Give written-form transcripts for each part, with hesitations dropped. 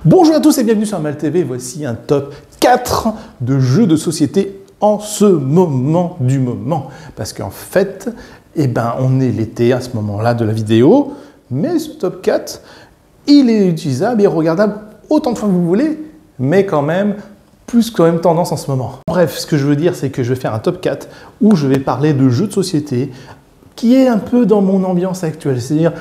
Bonjour à tous et bienvenue sur Amal TV, voici un top 4 de jeux de société en ce moment du moment. Parce qu'en fait, on est l'été à ce moment-là de la vidéo, mais ce top 4, il est utilisable et regardable autant de fois que vous voulez, mais quand même, plus quand même tendance en ce moment. Bref, ce que je veux dire, c'est que je vais faire un top 4 où je vais parler de jeux de société qui est un peu dans mon ambiance actuelle, c'est-à-dire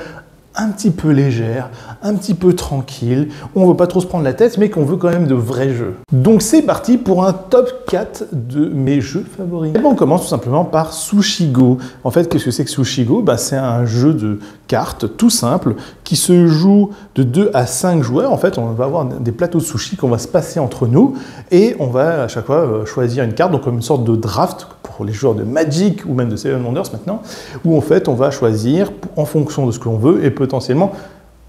un petit peu légère, un petit peu tranquille, où on ne veut pas trop se prendre la tête, mais qu'on veut quand même de vrais jeux. Donc c'est parti pour un top 4 de mes jeux favoris. Et on commence tout simplement par Sushi Go. En fait, qu'est-ce que c'est que Sushi Go? C'est un jeu de cartes tout simple qui se joue de 2 à 5 joueurs. En fait, on va avoir des plateaux de sushi qu'on va se passer entre nous et on va à chaque fois choisir une carte, donc comme une sorte de draft pour les joueurs de Magic ou même de Seven Wonders maintenant, où en fait on va choisir en fonction de ce que l'on veut et potentiellement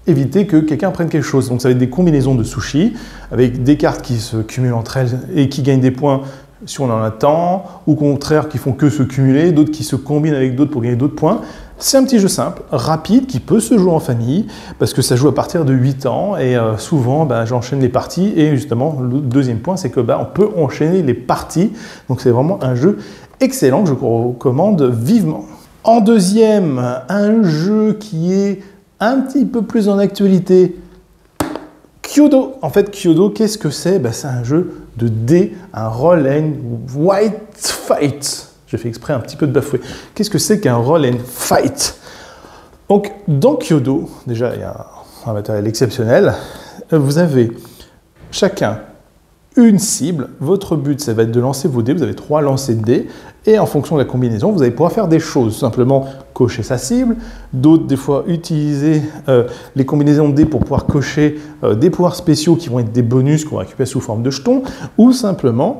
éviter que quelqu'un prenne quelque chose. Donc ça va être des combinaisons de sushi avec des cartes qui se cumulent entre elles et qui gagnent des points si on en a tant, ou au contraire qui font que se cumuler, d'autres qui se combinent avec d'autres pour gagner d'autres points. C'est un petit jeu simple, rapide, qui peut se jouer en famille, parce que ça joue à partir de 8 ans, et souvent j'enchaîne les parties, et justement le deuxième point c'est que on peut enchaîner les parties, donc c'est vraiment un jeu excellent que je recommande vivement. En deuxième, un jeu qui est un petit peu plus en actualité, Kyodo. En fait, Kyodo, qu'est-ce que c'est? C'est un jeu de dés, un roll and white fight. J'ai fait exprès un petit peu de bafouer. Qu'est-ce que c'est qu'un roll and fight? Donc, dans Kyodo, déjà, il y a un matériel exceptionnel. Vous avez chacun une cible. Votre but, ça va être de lancer vos dés. Vous avez 3 lancers de dés. Et en fonction de la combinaison, vous allez pouvoir faire des choses. Simplement cocher sa cible. D'autres, des fois, utiliser les combinaisons de dés pour pouvoir cocher des pouvoirs spéciaux qui vont être des bonus qu'on va récupérer sous forme de jetons. Ou simplement,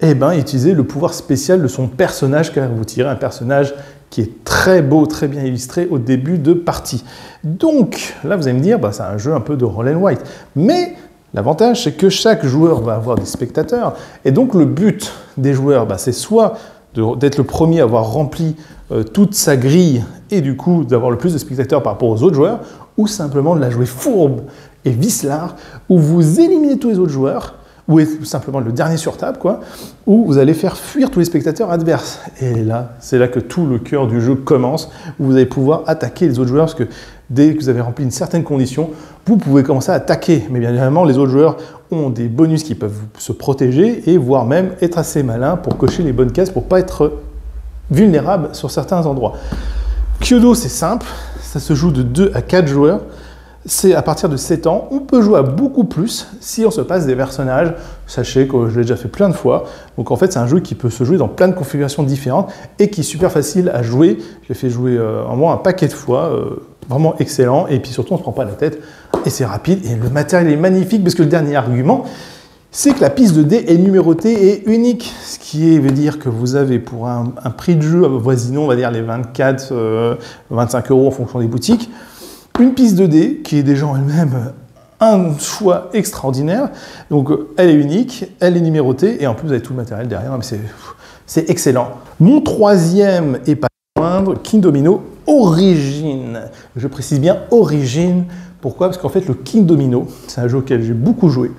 utiliser le pouvoir spécial de son personnage, car vous tirez un personnage qui est très beau, très bien illustré au début de partie. Donc, là, vous allez me dire, c'est un jeu un peu de roll and white. Mais l'avantage, c'est que chaque joueur va avoir des spectateurs. Et donc, le but des joueurs, c'est soit d'être le premier à avoir rempli toute sa grille et du coup d'avoir le plus de spectateurs par rapport aux autres joueurs, ou simplement de la jouer fourbe et vicelard, où vous éliminez tous les autres joueurs, ou simplement le dernier sur table, où vous allez faire fuir tous les spectateurs adverses. Et là, c'est là que tout le cœur du jeu commence, où vous allez pouvoir attaquer les autres joueurs, parce que dès que vous avez rempli une certaine condition, vous pouvez commencer à attaquer. Mais bien évidemment, les autres joueurs ont des bonus qui peuvent se protéger, et voire même être assez malins pour cocher les bonnes cases, pour ne pas être vulnérable sur certains endroits. Kyodo, c'est simple, ça se joue de 2 à 4 joueurs. C'est à partir de 7 ans, on peut jouer à beaucoup plus si on se passe des personnages. Sachez que je l'ai déjà fait plein de fois. Donc en fait, c'est un jeu qui peut se jouer dans plein de configurations différentes et qui est super facile à jouer. Je l'ai fait jouer en moins un paquet de fois, vraiment excellent. Et puis surtout, on ne se prend pas la tête et c'est rapide. Et le matériel est magnifique parce que le dernier argument, c'est que la piste de dés est numérotée et unique. Ce qui veut dire que vous avez pour un prix de jeu avoisinant, on va dire les 24, 25 € en fonction des boutiques, une piste de dés qui est déjà en elle-même un choix extraordinaire. Donc elle est unique, elle est numérotée et en plus vous avez tout le matériel derrière. C'est excellent. Mon troisième et pas moindre, King Domino Origin. Je précise bien Origin. Pourquoi? Parce qu'en fait le King Domino, c'est un jeu auquel j'ai beaucoup joué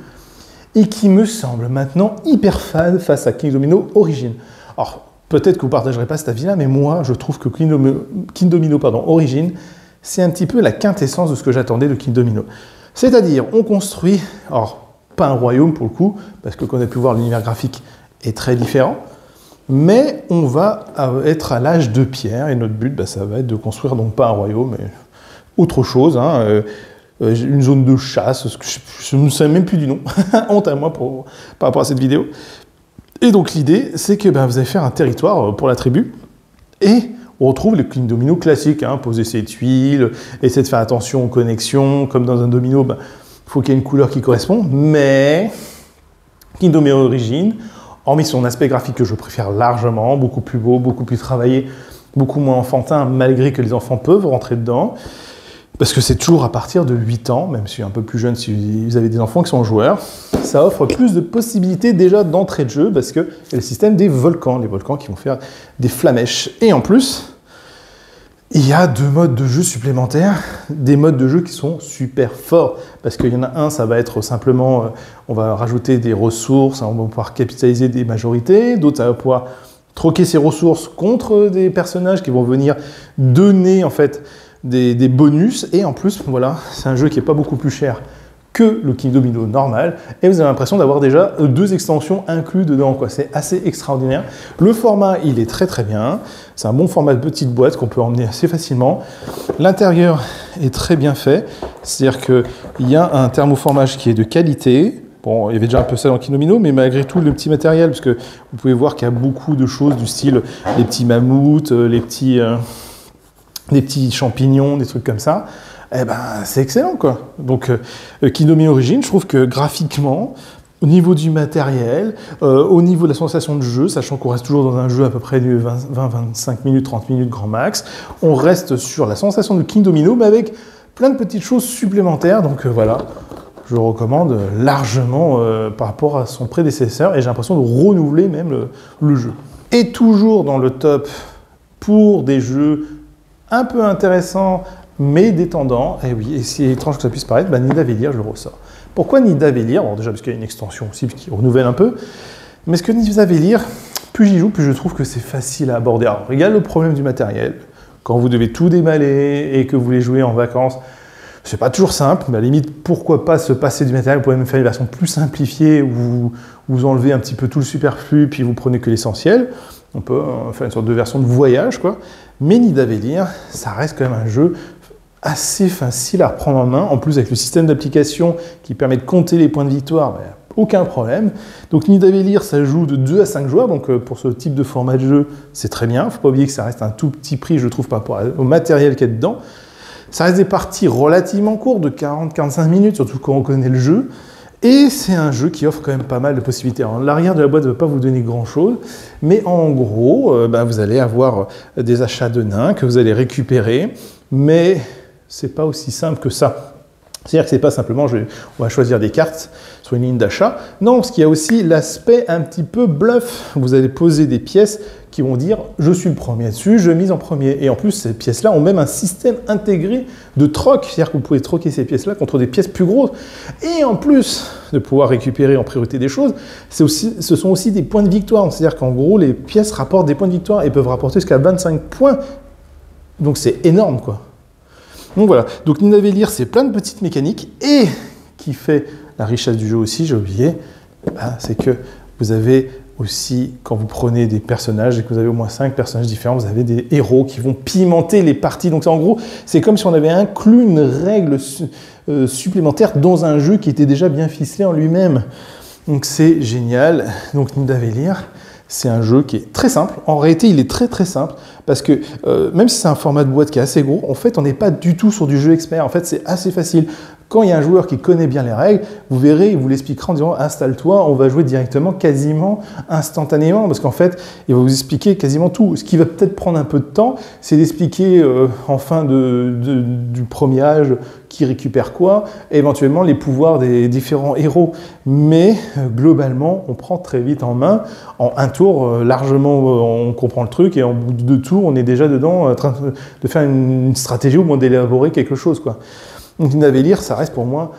et qui me semble maintenant hyper fan face à King Domino Origin. Alors peut-être que vous ne partagerez pas cet avis-là, mais moi je trouve que King Domino Origin, c'est un petit peu la quintessence de ce que j'attendais de King Domino. C'est-à-dire, on construit, alors pas un royaume pour le coup, parce que comme on a pu voir, l'univers graphique est très différent, mais on va être à l'âge de pierre, et notre but, ça va être de construire, donc pas un royaume, mais autre chose, une zone de chasse, je ne sais même plus du nom, honte à moi par rapport à cette vidéo. Et donc l'idée, c'est que vous allez faire un territoire pour la tribu, et on retrouve le King Domino classique, poser ses tuiles, essayer de faire attention aux connexions, comme dans un domino, il faut qu'il y ait une couleur qui correspond, mais King Domino Origin, hormis son aspect graphique que je préfère largement, beaucoup plus beau, beaucoup plus travaillé, beaucoup moins enfantin, malgré que les enfants peuvent rentrer dedans, parce que c'est toujours à partir de 8 ans, même si un peu plus jeune, si vous avez des enfants qui sont joueurs, ça offre plus de possibilités déjà d'entrée de jeu, parce qu'il y a le système des volcans, les volcans qui vont faire des flamèches. Et en plus, Il y a 2 modes de jeu supplémentaires, des modes de jeu qui sont super forts, parce qu'il y en a un, ça va être simplement, on va rajouter des ressources, on va pouvoir capitaliser des majorités, d'autres, ça va pouvoir troquer ces ressources contre des personnages qui vont venir donner en fait des bonus, et en plus, voilà, c'est un jeu qui n'est pas beaucoup plus cher que le King Domino normal, et vous avez l'impression d'avoir déjà 2 extensions inclus dedans, quoi. C'est assez extraordinaire. Le format, il est très très bien. C'est un bon format de petite boîte qu'on peut emmener assez facilement. L'intérieur est très bien fait, c'est-à-dire qu'il y a un thermoformage qui est de qualité. Bon, il y avait déjà un peu ça dans King Domino, mais malgré tout, le petit matériel, parce que vous pouvez voir qu'il y a beaucoup de choses du style les petits mammouths, les petits champignons, des trucs comme ça. Eh ben, c'est excellent, quoi. Donc, King Domino Origins, je trouve que graphiquement, au niveau du matériel, au niveau de la sensation de jeu, sachant qu'on reste toujours dans un jeu à peu près de 20-25 minutes, 30 minutes grand max, on reste sur la sensation de King Domino, mais avec plein de petites choses supplémentaires. Donc voilà, je le recommande largement par rapport à son prédécesseur, et j'ai l'impression de renouveler même le jeu. Et toujours dans le top pour des jeux un peu intéressants, mais détendant, et oui, et si étrange que ça puisse paraître, bah, Nidavellir, je le ressors. Pourquoi Nidavellir? Bon, déjà parce qu'il y a une extension aussi qui renouvelle un peu, mais ce que Nidavellir, plus j'y joue, plus je trouve que c'est facile à aborder. Alors, il y a le problème du matériel. Quand vous devez tout déballer et que vous voulez jouer en vacances, c'est pas toujours simple, mais à la limite, pourquoi pas se passer du matériel? Vous pouvez même faire une version plus simplifiée où vous enlevez un petit peu tout le superflu, puis vous prenez que l'essentiel. On peut faire une sorte de version de voyage, quoi. Mais Nidavellir, ça reste quand même un jeu assez facile à reprendre en main, en plus avec le système d'application qui permet de compter les points de victoire, ben, aucun problème. Donc Nidavellir, ça joue de 2 à 5 joueurs, donc pour ce type de format de jeu, c'est très bien. Il ne faut pas oublier que ça reste un tout petit prix, je trouve, par rapport au matériel qu'il y a dedans. Ça reste des parties relativement courtes, de 40-45 minutes, surtout quand on connaît le jeu. Et c'est un jeu qui offre quand même pas mal de possibilités. L'arrière de la boîte ne va pas vous donner grand-chose, mais en gros, ben, vous allez avoir des achats de nains que vous allez récupérer, mais c'est pas aussi simple que ça. C'est-à-dire que c'est pas simplement on va choisir des cartes sur une ligne d'achat. Non, parce qu'il y a aussi l'aspect un petit peu bluff. Vous allez poser des pièces qui vont dire « je suis le premier dessus, je mise en premier ». Et en plus, ces pièces-là ont même un système intégré de troc. C'est-à-dire que vous pouvez troquer ces pièces-là contre des pièces plus grosses. Et en plus de pouvoir récupérer en priorité des choses, ce sont aussi des points de victoire. C'est-à-dire qu'en gros, les pièces rapportent des points de victoire et peuvent rapporter jusqu'à 25 points. Donc c'est énorme, quoi. Donc voilà, donc Nidavellir, c'est plein de petites mécaniques, et qui fait la richesse du jeu aussi, j'ai oublié, c'est que vous avez aussi, quand vous prenez des personnages et que vous avez au moins 5 personnages différents, vous avez des héros qui vont pimenter les parties. Donc en gros, c'est comme si on avait inclus une règle supplémentaire dans un jeu qui était déjà bien ficelé en lui-même. Donc c'est génial. Donc Nidavellir, c'est un jeu qui est très simple. En réalité, il est très très simple parce que même si c'est un format de boîte qui est assez gros, en fait, on n'est pas du tout sur du jeu expert. En fait, c'est assez facile. Quand il y a un joueur qui connaît bien les règles, vous verrez, il vous l'expliquera en disant « installe-toi, on va jouer directement, quasiment instantanément ». Parce qu'en fait, il va vous expliquer quasiment tout. Ce qui va peut-être prendre un peu de temps, c'est d'expliquer en fin du premier âge qui récupère quoi, et éventuellement les pouvoirs des différents héros. Mais globalement, on prend très vite en main. En un tour, largement, on comprend le truc, et en bout de 2 tours, on est déjà dedans en train de faire une stratégie ou moins d'élaborer quelque chose, quoi. Donc Nidavellir, ça reste pour moi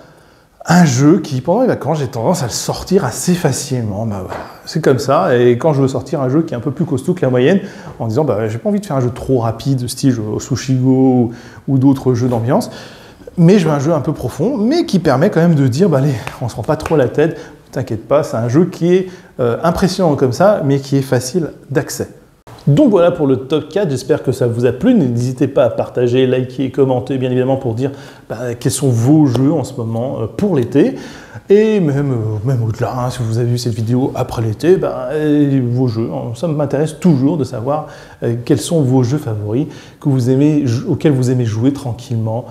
un jeu qui, pendant les vacances, j'ai tendance à le sortir assez facilement. Bah, voilà. C'est comme ça, et quand je veux sortir un jeu qui est un peu plus costaud que la moyenne, en disant bah, j'ai pas envie de faire un jeu trop rapide, style Sushigo ou d'autres jeux d'ambiance, mais je veux un jeu un peu profond, mais qui permet quand même de dire bah, allez, on se rend pas trop la tête, ne t'inquiète pas, c'est un jeu qui est impressionnant comme ça, mais qui est facile d'accès. Donc voilà pour le top 4, j'espère que ça vous a plu. N'hésitez pas à partager, liker, commenter, bien évidemment, pour dire quels sont vos jeux en ce moment pour l'été. Et même au-delà, hein, si vous avez vu cette vidéo après l'été, vos jeux, ça m'intéresse toujours de savoir quels sont vos jeux favoris que vous aimez, auxquels vous aimez jouer tranquillement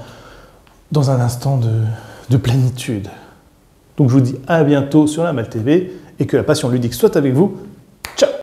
dans un instant de plénitude. Donc je vous dis à bientôt sur la Malle TV et que la passion ludique soit avec vous.